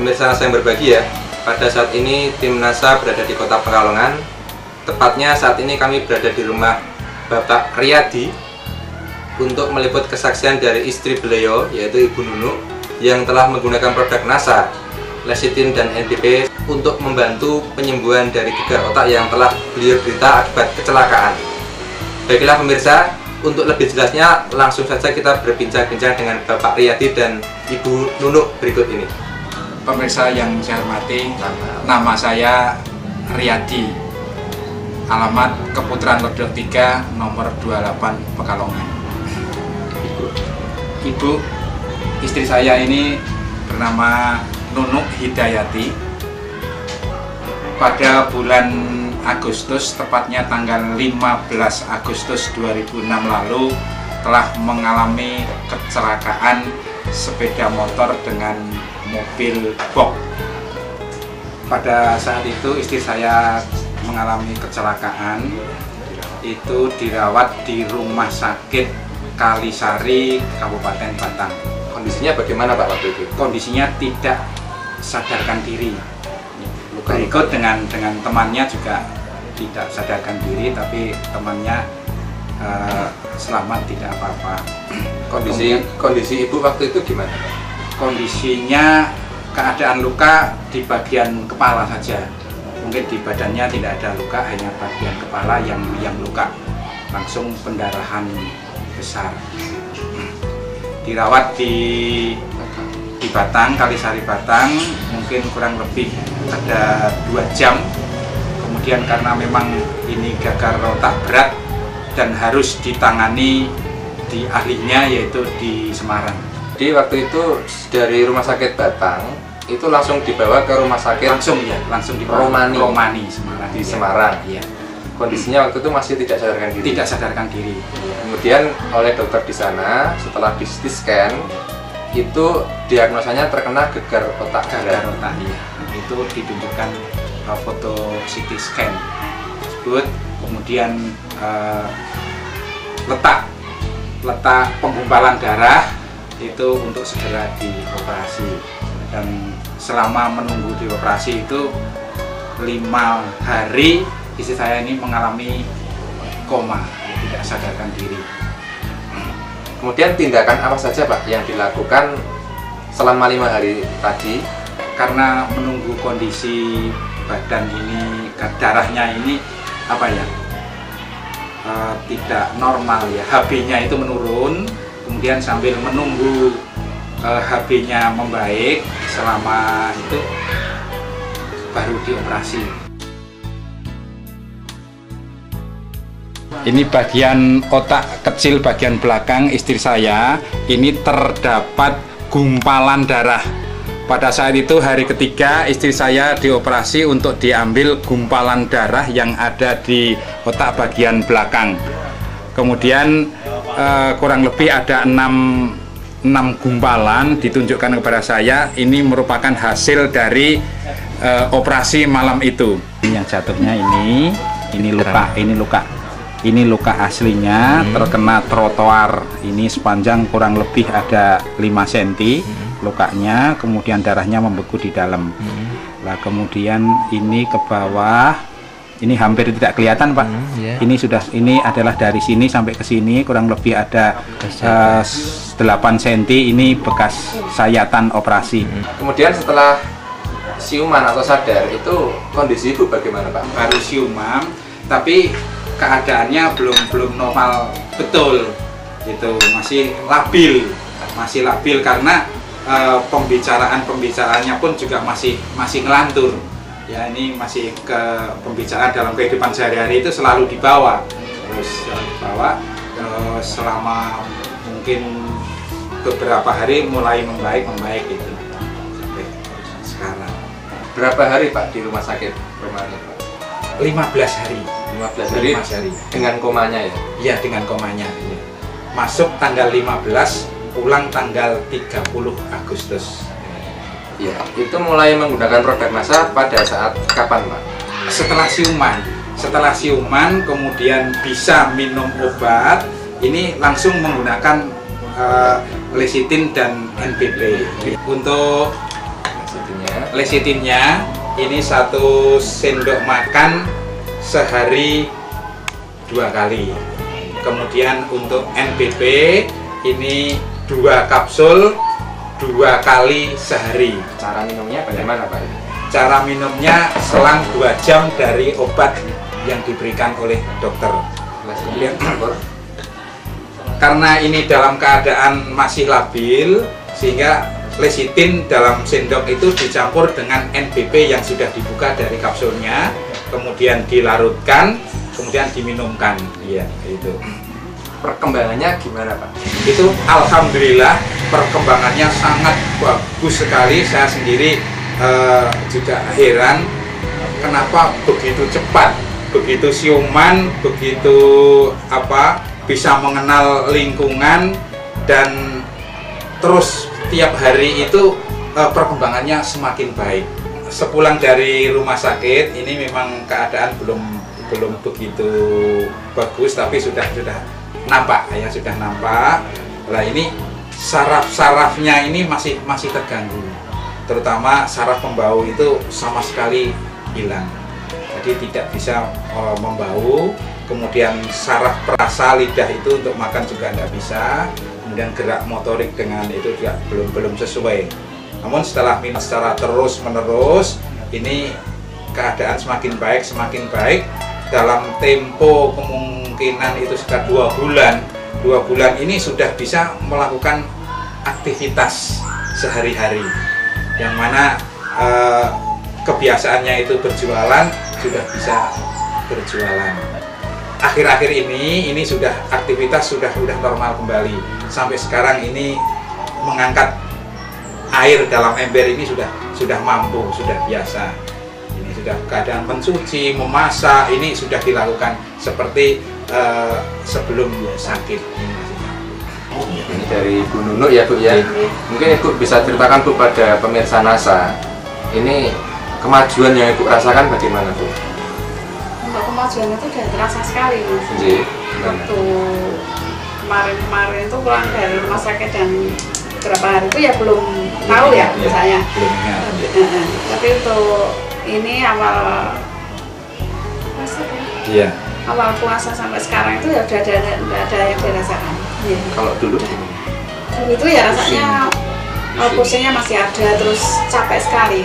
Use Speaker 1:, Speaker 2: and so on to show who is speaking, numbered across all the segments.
Speaker 1: pemirsa saya berbagi ya. Pada saat ini tim NASA berada di Kota Pekalongan. Tepatnya saat ini kami berada di rumah Bapak Riyadi untuk meliput kesaksian dari istri beliau, yaitu Ibu Nunuk, yang telah menggunakan produk NASA, lecithin dan NPP untuk membantu penyembuhan dari gegar otak yang telah beliau derita akibat kecelakaan. Baiklah pemirsa, untuk lebih jelasnya langsung saja kita berbincang-bincang dengan Bapak Riyadi dan Ibu Nunuk berikut ini.
Speaker 2: Pemirsa yang saya hormati, nama saya Riyadi, alamat Keputaran Ledok 3, nomor 28 Pekalongan. Ibu, istri saya ini bernama Nunuk Hidayati. Pada bulan Agustus, tepatnya tanggal 15 Agustus 2006 lalu, telah mengalami kecelakaan sepeda motor dengan mobil box. Pada saat itu istri saya mengalami kecelakaan, itu dirawat di Rumah Sakit Kalisari, Kabupaten Batang.
Speaker 1: Kondisinya bagaimana Pak waktu itu?
Speaker 2: Kondisinya tidak sadarkan diri. Berikut dengan temannya juga tidak sadarkan diri, tapi temannya selamat, tidak apa-apa.
Speaker 1: Kondisi ibu waktu itu gimana Pak?
Speaker 2: Kondisinya keadaan luka di bagian kepala saja. Mungkin di badannya tidak ada luka, hanya bagian kepala yang luka. Langsung pendarahan besar. Dirawat di Batang, Kalisari Batang, mungkin kurang lebih ada 2 jam. Kemudian karena memang ini gagal otak berat dan harus ditangani di ahlinya, yaitu di Semarang.
Speaker 1: Jadi waktu itu dari Rumah Sakit Batang itu langsung dibawa ke rumah sakit
Speaker 2: langsung di Romani Semarang.
Speaker 1: Di Semarang.
Speaker 2: Iya.
Speaker 1: Kondisinya waktu itu masih tidak sadarkan diri.
Speaker 2: Tidak sadarkan diri.
Speaker 1: Kemudian oleh dokter di sana setelah di CT scan itu diagnosanya terkena gegar otak.
Speaker 2: Gegar otak, iya. Itu ditunjukkan foto CT scan tersebut. Kemudian letak penggumpalan darah itu untuk segera dioperasi, dan selama menunggu dioperasi itu 5 hari istri saya ini mengalami koma, tidak sadarkan diri.
Speaker 1: Kemudian tindakan apa saja Pak yang dilakukan selama 5 hari tadi?
Speaker 2: Karena menunggu kondisi badan ini, darahnya ini tidak normal ya, HB-nya itu menurun. Kemudian sambil menunggu HB-nya membaik, selama itu baru dioperasi. Ini bagian otak kecil bagian belakang istri saya, ini terdapat gumpalan darah. Pada saat itu hari ketiga istri saya dioperasi untuk diambil gumpalan darah yang ada di otak bagian belakang. Kemudian kurang lebih ada 6 gumpalan ditunjukkan kepada saya. Ini merupakan hasil dari operasi malam itu. Yang jatuhnya ini luka aslinya terkena trotoar. Ini sepanjang kurang lebih ada 5 cm lukanya, kemudian darahnya membeku di dalam. Nah, kemudian ini ke bawah. Ini hampir tidak kelihatan Pak. Ini adalah dari sini sampai ke sini kurang lebih ada 8 cm. Ini bekas sayatan operasi.
Speaker 1: Kemudian setelah siuman atau sadar itu kondisi ibu bagaimana Pak?
Speaker 2: Baru siuman, tapi keadaannya belum normal betul. Itu masih labil karena pembicaraannya pun juga masih ngelantur. Ya, ini masih ke pembicaraan dalam kehidupan sehari-hari itu selalu dibawa, selama mungkin beberapa hari mulai membaik itu sampai sekarang.
Speaker 1: Berapa hari Pak di rumah sakit Romani Pak?
Speaker 2: 15 hari.
Speaker 1: 15 hari dengan komanya ya?
Speaker 2: Iya, dengan komanya. Masuk tanggal 15, pulang tanggal 30 Agustus.
Speaker 1: Ya, itu mulai menggunakan produk NASA pada saat kapan Pak?
Speaker 2: Setelah siuman kemudian bisa minum obat, ini langsung menggunakan lecithin dan NPP. Untuk Lecitinnya ini 1 sendok makan sehari 2 kali. Kemudian untuk NPP ini 2 kapsul 2 kali sehari.
Speaker 1: Cara minumnya bagaimana Pak?
Speaker 2: Cara minumnya selang 2 jam dari obat yang diberikan oleh dokter. Kemudian, karena ini dalam keadaan masih labil, sehingga lecitin dalam sendok itu dicampur dengan NPP yang sudah dibuka dari kapsulnya, kemudian dilarutkan, kemudian diminumkan. Iya, itu.
Speaker 1: Perkembangannya gimana Pak?
Speaker 2: Itu alhamdulillah perkembangannya sangat bagus sekali. Saya sendiri juga heran kenapa begitu cepat, begitu siuman, begitu bisa mengenal lingkungan, dan terus tiap hari itu perkembangannya semakin baik. Sepulang dari rumah sakit ini memang keadaan belum begitu bagus, tapi sudah nampak ya, sudah nampak. Lah ini saraf-sarafnya ini masih terganggu, terutama saraf pembau itu sama sekali hilang, jadi tidak bisa membau. Kemudian saraf perasa lidah itu untuk makan juga tidak bisa, kemudian gerak motorik dengan itu juga belum sesuai. Namun setelah minum secara terus menerus, ini keadaan semakin baik. Dalam tempo kemungkinan itu sekitar 2 bulan. 2 bulan ini sudah bisa melakukan aktivitas sehari-hari, yang mana kebiasaannya itu berjualan sudah bisa berjualan. Akhir-akhir ini sudah aktivitas sudah normal kembali. Sampai sekarang ini mengangkat air dalam ember ini sudah mampu, sudah biasa. Ini sudah keadaan mencuci, memasak ini sudah dilakukan seperti sebelum sakit.
Speaker 1: Ini dari Bu Nunuk ya Bu ya. Mungkin Ibu bisa ceritakan Bu pada pemirsa NASA, ini kemajuan yang Ibu rasakan bagaimana Bu?
Speaker 3: Untuk kemajuan itu sudah terasa sekali Mas. Waktu kemarin itu pulang dari rumah sakit dan beberapa hari itu ya belum tahu ya saya. Tapi untuk ini awal puasa sampai sekarang itu ya udah ada yang dirasakan. Ya.
Speaker 1: Kalau dulu
Speaker 3: itu ya rasanya pusingnya masih ada, terus capek sekali.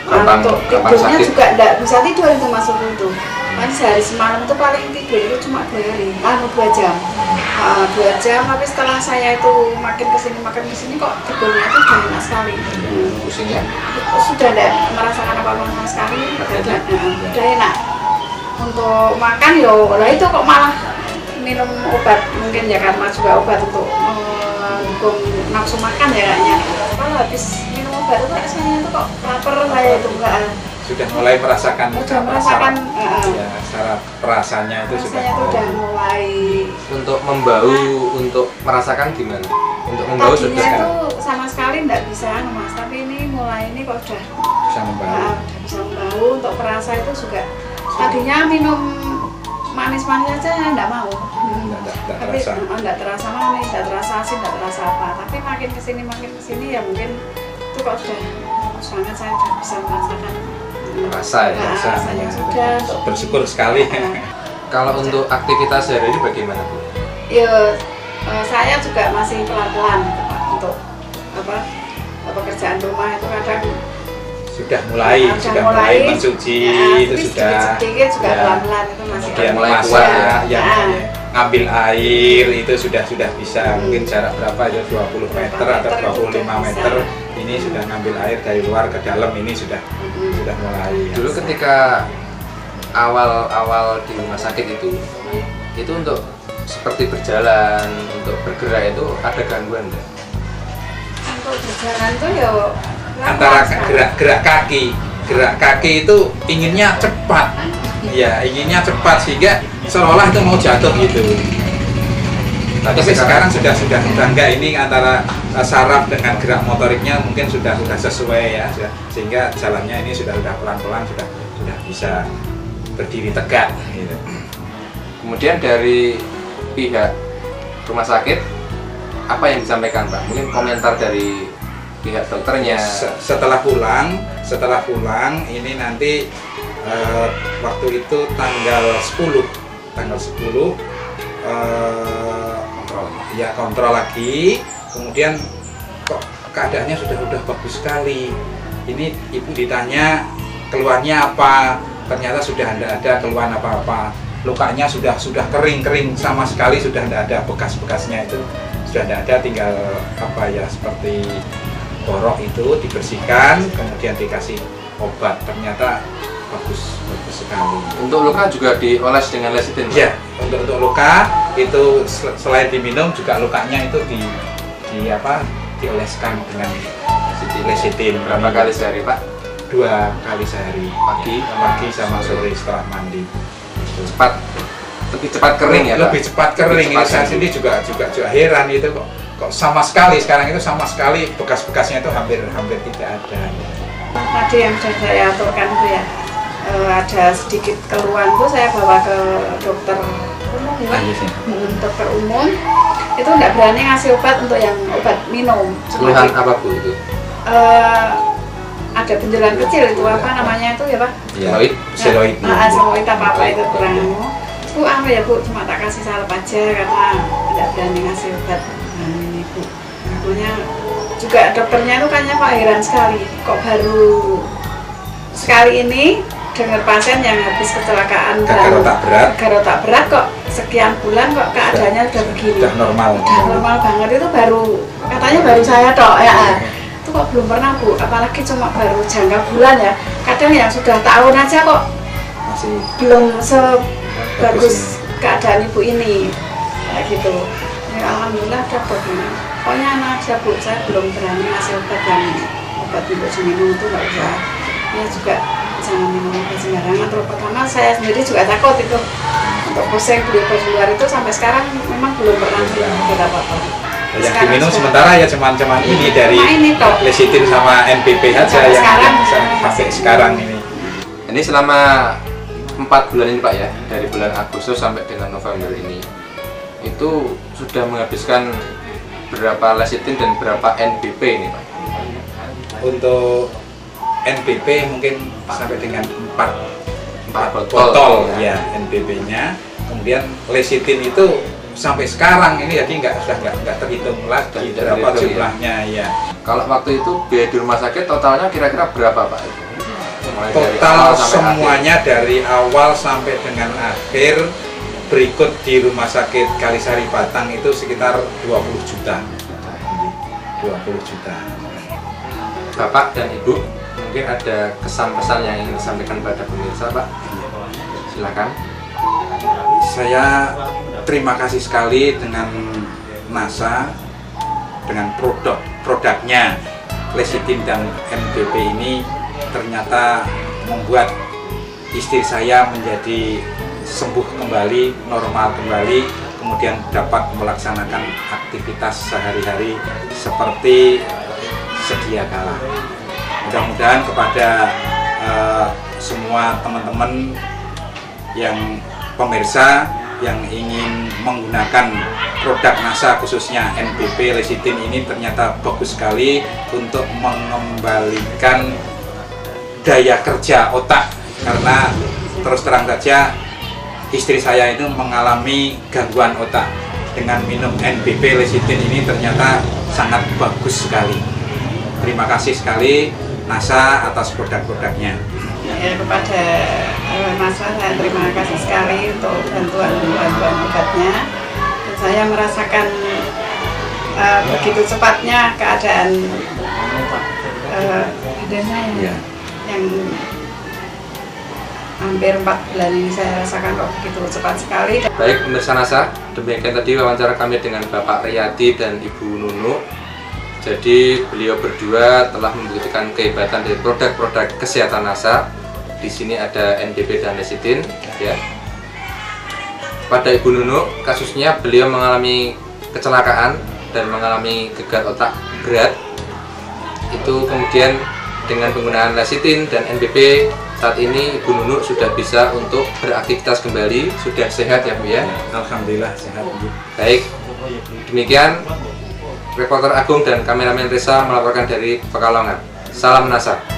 Speaker 3: Untuk tidurnya juga enggak bisa tidur itu masuk itu. Kan sehari semalam itu paling tidur itu cuma 2 jam. 2 jam, tapi setelah saya itu makin kesini kok tidurnya itu udah enak sekali.
Speaker 1: Pusingnya?
Speaker 3: Sudah tidak merasakan apa-apa sama sekali, udah enak. Untuk makan lah itu kok malah minum obat, mungkin ya karena juga obat untuk menghukum nafsu makan ya kayaknya. Kalau habis minum obat itu rasanya itu kok lapar saya itu enggak.
Speaker 2: Sudah mulai merasakan
Speaker 3: ya,
Speaker 2: saraf perasanya itu
Speaker 3: sudah mulai.
Speaker 2: Untuk membau, untuk merasakan gimana? Untuk membau
Speaker 3: sudah itu sama sekali tidak bisa Mas, tapi ini mulai ini kok sudah
Speaker 2: bisa membau.
Speaker 3: Bisa membau. Untuk perasa itu juga tadinya minum manis-manis aja tidak mau. Tapi tidak terasa manis, tidak terasa asin, tidak terasa apa. Tapi makin kesini ya mungkin itu kok sudah sangat saya sudah bisa merasakan.
Speaker 2: Rasanya sudah. Bersyukur sekali. Kalau untuk aktivitas sehari-hari bagaimana Bu?
Speaker 3: Ya, saya juga masih pelan-pelan untuk pekerjaan rumah itu kadang
Speaker 2: sudah mulai mencuci itu sudah
Speaker 3: sedikit juga pelan-pelan itu masih
Speaker 2: mulai masak ngambil air itu sudah bisa mungkin jarak berapa ya 20 meter atau 25 meter ini sudah ngambil air dari luar ke dalam ini sudah mulai. Dulu ketika awal di rumah sakit itu untuk seperti berjalan, untuk bergerak itu ada gangguan enggak?
Speaker 3: Untuk berjalan tuh ya
Speaker 2: antara gerak kaki itu inginnya cepat sehingga seolah itu mau jatuh gitu. Tapi sekarang sudah enggak, ini antara saraf dengan gerak motoriknya mungkin sudah sesuai ya, sehingga jalannya ini sudah pelan-pelan sudah bisa berdiri tegak gitu.
Speaker 1: Kemudian dari pihak rumah sakit apa yang disampaikan Pak? Mungkin komentar dari pihak dokternya.
Speaker 2: Setelah pulang ini nanti waktu itu tanggal 10 ya kontrol lagi, kemudian kok keadaannya sudah bagus sekali. Ini ibu ditanya keluarnya apa, ternyata sudah tidak ada keluhan apa-apa. Lukanya sudah kering sama sekali, sudah tidak ada bekas-bekasnya, itu sudah tidak ada, tinggal apa ya, seperti borok itu dibersihkan, kemudian dikasih obat, ternyata bagus sekali.
Speaker 1: Untuk luka juga dioles dengan lecithin?
Speaker 2: Ya, untuk luka itu selain diminum juga lukanya itu dioleskan dengan lecithin.
Speaker 1: Berapa kali sehari, Pak?
Speaker 2: 2 kali sehari, pagi sama sore setelah mandi.
Speaker 1: Lebih cepat kering ya, Pak?
Speaker 2: Lebih cepat kering. Saya sendiri juga heran itu kok sama sekali sekarang itu bekas-bekasnya itu hampir tidak ada.
Speaker 3: Tadi yang sudah saya aturkan itu ya, ada sedikit keluhan tuh saya bawa ke dokter umum ya, dokter umum itu nggak berani ngasih obat untuk yang obat minum.
Speaker 1: Keluhan apa Bu itu?
Speaker 3: Ada benjolan kecil itu apa namanya itu ya Pak?
Speaker 2: Seloid.
Speaker 3: Seloid apa itu kurang. Bu ya Bu, cuma tak kasih salep aja karena nggak berani ngasih obat. Ini Bu, makanya juga dokternya itu kayaknya Pak heran sekali, kok baru sekali ini dengar pasien yang habis kecelakaan gagal otak berat kok sekian bulan kok keadaannya udah begini. Udah normal banget, itu katanya baru saya tok ya. Itu kok belum pernah Bu, apalagi cuma baru jangka bulan ya. Kadang yang sudah tahun aja kok masih belum sebagus keadaan ibu ini kayak gitu. Ya, alhamdulillah udah begini. Pokoknya anak aja Bu, saya belum berani ngasih obat untuk minum itu nggak usah. Ya juga jangan minum obat sembarangan. Terus pertama saya sendiri juga takut itu untuk pusing beli obat di luar itu, sampai sekarang memang belum pernah minum apa-apa.
Speaker 2: Yang diminum sementara ya cuman ini dari lecithin sama NPP aja yang sampai sekarang ini.
Speaker 1: Ini selama 4 bulan ini Pak ya, dari bulan Agustus sampai dengan November ini, itu sudah menghabiskan berapa lecithin dan berapa NPP ini Pak?
Speaker 2: Untuk NPP mungkin sampai dengan 4
Speaker 1: botol
Speaker 2: ya NPP-nya. Kemudian lecithin itu sampai sekarang ini jadi nggak terhitung lagi berapa jumlahnya ya.
Speaker 1: Kalau waktu itu biaya di rumah sakit totalnya kira-kira berapa Pak?
Speaker 2: Total semuanya dari awal sampai dengan akhir berikut di Rumah Sakit Kalisari Batang itu sekitar 20 juta. 20 juta.
Speaker 1: Bapak dan Ibu, mungkin ada kesan-pesan yang ingin disampaikan pada pemirsa Pak? Silakan.
Speaker 2: Saya terima kasih sekali dengan NASA, dengan produknya lecithin dan NPP ini ternyata membuat istri saya menjadi sembuh kembali, normal kembali, kemudian dapat melaksanakan aktivitas sehari-hari seperti sedia kala. Mudah-mudahan kepada semua teman-teman yang pemirsa yang ingin menggunakan produk NASA khususnya NPP lecithin ini ternyata bagus sekali untuk mengembalikan daya kerja otak, karena terus terang saja istri saya itu mengalami gangguan otak. Dengan minum NPP lecithin ini ternyata sangat bagus sekali. Terima kasih sekali NASA atas produk-produknya.
Speaker 3: Ya, kepada NASA saya terima kasih sekali untuk bantuan obatnya. Dan saya merasakan begitu cepatnya keadaan badannya yang hampir 4 bulan ini saya rasakan kok begitu cepat sekali.
Speaker 1: Baik pemirsa NASA, demikian tadi wawancara kami dengan Bapak Riyadi dan Ibu Nunu. Jadi beliau berdua telah membuktikan kehebatan dari produk-produk kesehatan NASA. Di sini ada NPP dan lecithin ya. Pada Ibu Nunu, kasusnya beliau mengalami kecelakaan dan mengalami gegar otak berat. Itu kemudian dengan penggunaan lecithin dan NPP, saat ini Ibu Nunu sudah bisa untuk beraktivitas kembali, sudah sehat ya Bu ya?
Speaker 2: Alhamdulillah sehat Bu.
Speaker 1: Baik, demikian Reporter Agung dan kameramen Reza melaporkan dari Pekalongan. Salam NASA.